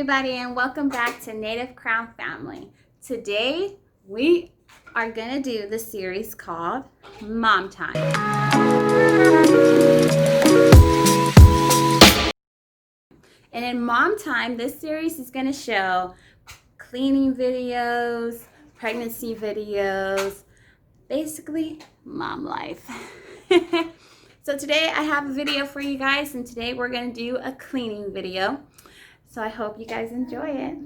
everybody, and welcome back to Native Crown Family. Today we are going to do the series called Mom Time. And in Mom Time, this series is going to show cleaning videos, pregnancy videos, basically mom life. So today I have a video for you guys, and today we're going to do a cleaning video. So I hope you guys enjoy it.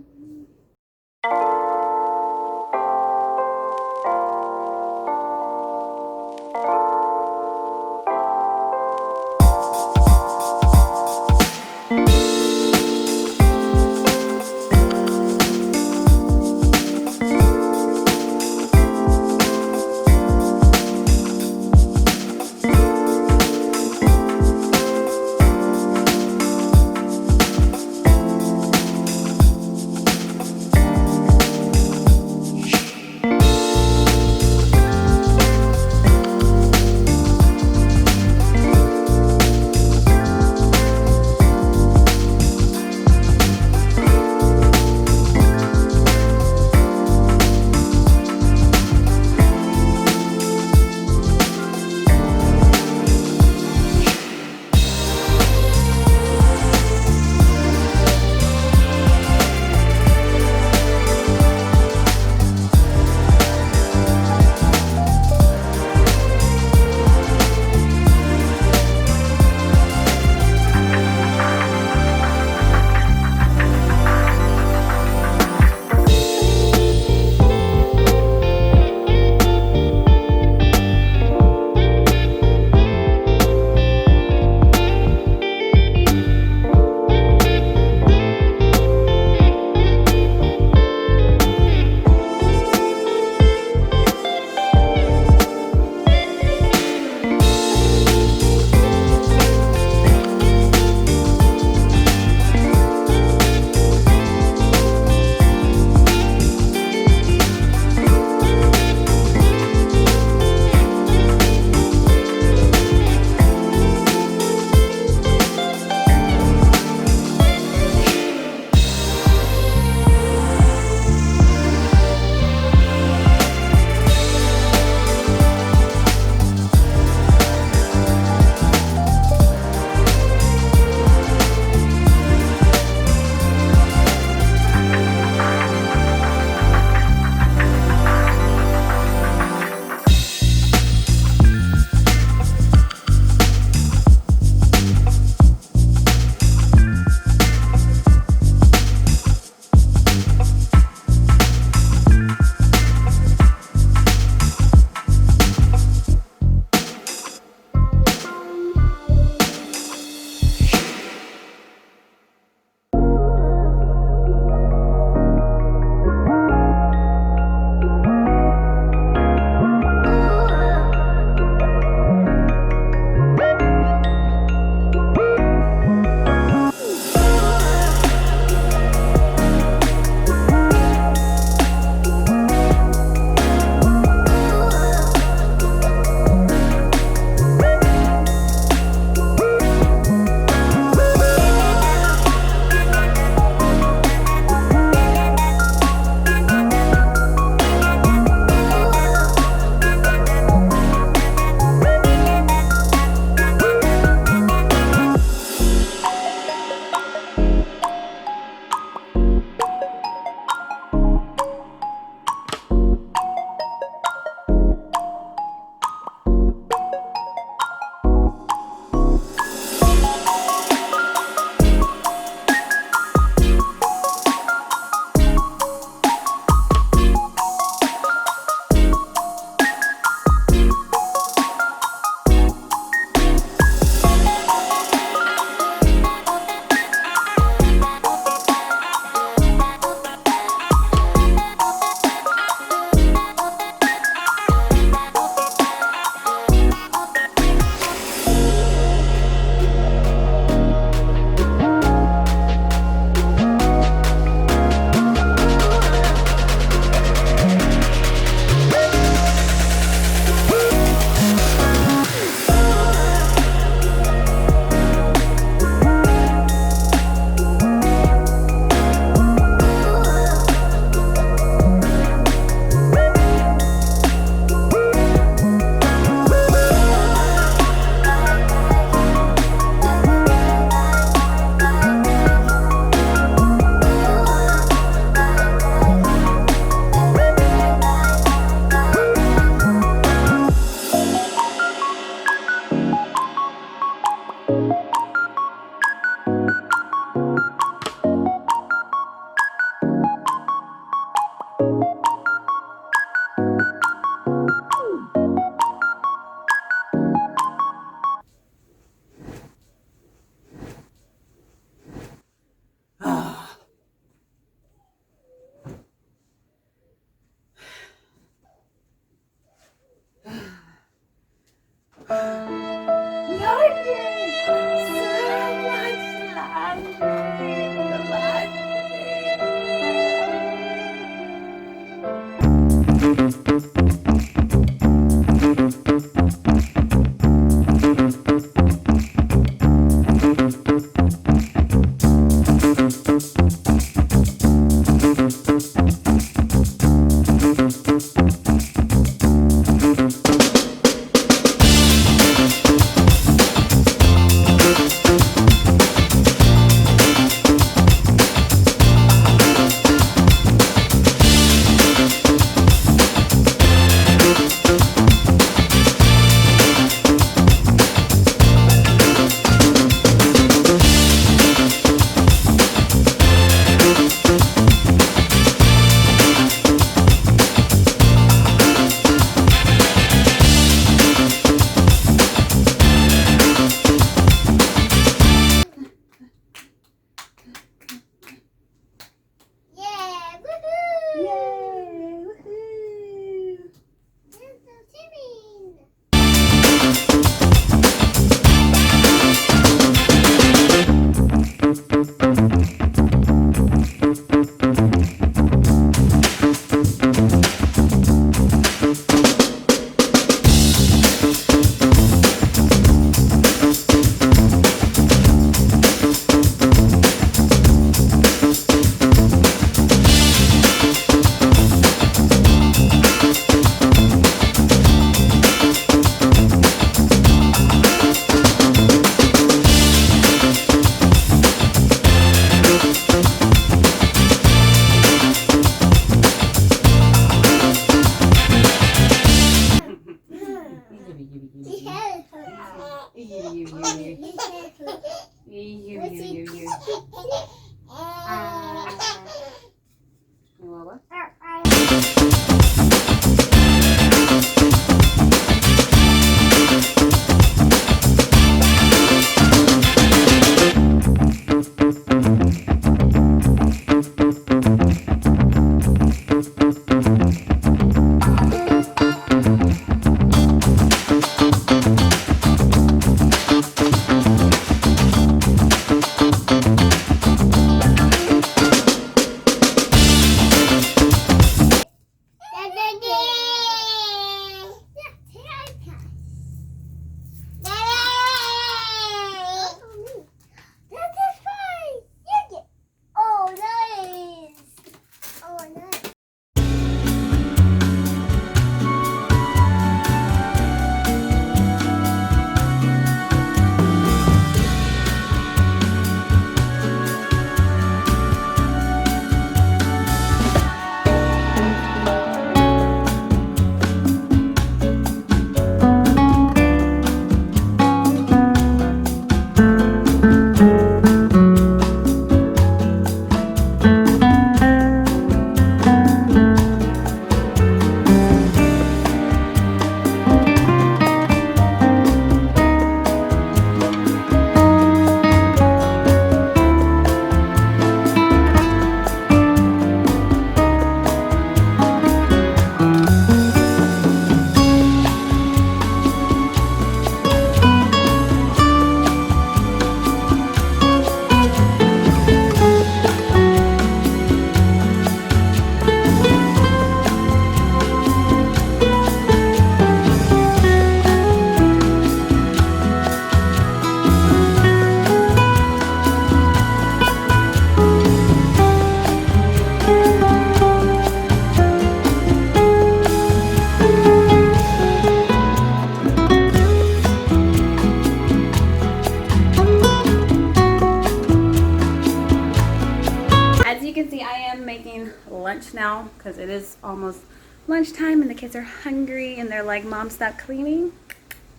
As you can see, I am making lunch now because it is almost lunchtime and the kids are hungry and they're like, Mom, stop cleaning.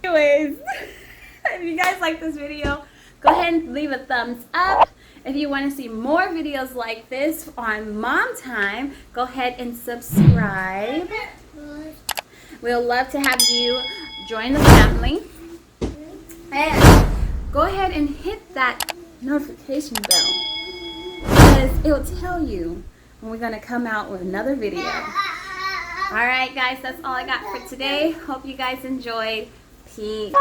Anyways, if you guys like this video, go ahead and leave a thumbs up. If you want to see more videos like this on Mom Time, go ahead and subscribe. We'll love to have you join the family. And go ahead and hit that notification bell, because it will tell you when we're going to come out with another video. Alright guys, that's all I got for today. Hope you guys enjoyed. Peace.